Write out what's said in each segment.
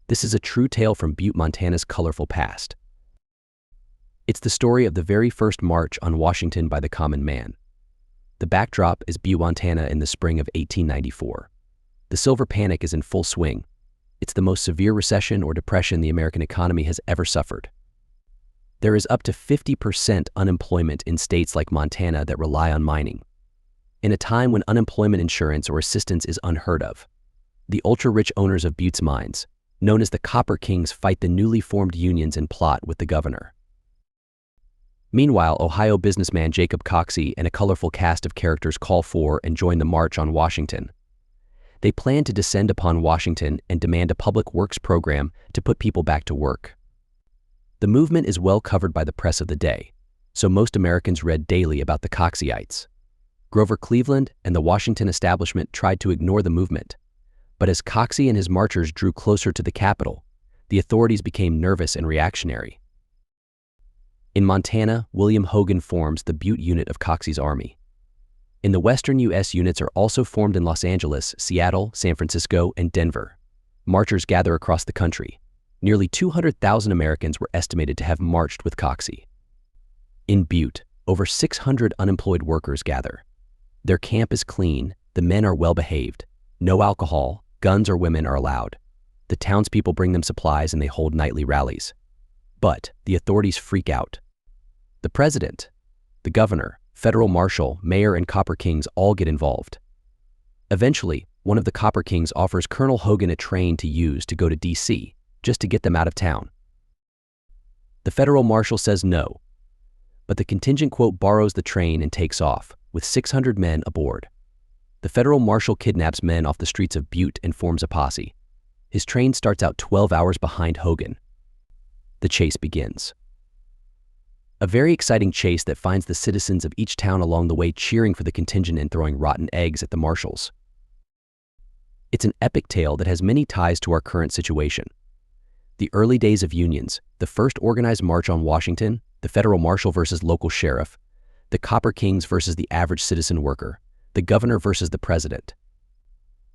This is a true tale from Butte, Montana's colorful past. It's the story of the very first march on Washington by the common man. The backdrop is Butte, Montana in the spring of 1894. The silver panic is in full swing. It's the most severe recession or depression the American economy has ever suffered. There is up to 50% unemployment in states like Montana that rely on mining. In a time when unemployment insurance or assistance is unheard of, the ultra-rich owners of Butte's mines, known as the Copper Kings, fight the newly formed unions and plot with the governor. Meanwhile, Ohio businessman Jacob Coxey and a colorful cast of characters call for and join the March on Washington. They plan to descend upon Washington and demand a public works program to put people back to work. The movement is well covered by the press of the day, so most Americans read daily about the Coxeyites. Grover Cleveland and the Washington establishment tried to ignore the movement, but as Coxey and his marchers drew closer to the Capitol, the authorities became nervous and reactionary. In Montana, William Hogan forms the Butte unit of Coxey's army. In the western U.S., units are also formed in Los Angeles, Seattle, San Francisco, and Denver. Marchers gather across the country. Nearly 200,000 Americans were estimated to have marched with Coxey. In Butte, over 600 unemployed workers gather. Their camp is clean, the men are well behaved, no alcohol, guns or women are allowed. The townspeople bring them supplies and they hold nightly rallies. But the authorities freak out. The president, the governor, federal marshal, mayor, and Copper Kings all get involved. Eventually, one of the Copper Kings offers Colonel Hogan a train to use to go to D.C., just to get them out of town. The federal marshal says no, but the contingent, quote, borrows the train and takes off, with 600 men aboard. The federal marshal kidnaps men off the streets of Butte and forms a posse. His train starts out 12 hours behind Hogan. The chase begins. A very exciting chase that finds the citizens of each town along the way cheering for the contingent and throwing rotten eggs at the marshals. It's an epic tale that has many ties to our current situation. The early days of unions, the first organized march on Washington, the federal marshal versus local sheriff, the Copper Kings versus the average citizen worker, the governor versus the president.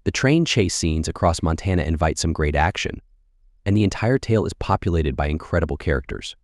The train chase scenes across Montana invite some great action, and the entire tale is populated by incredible characters.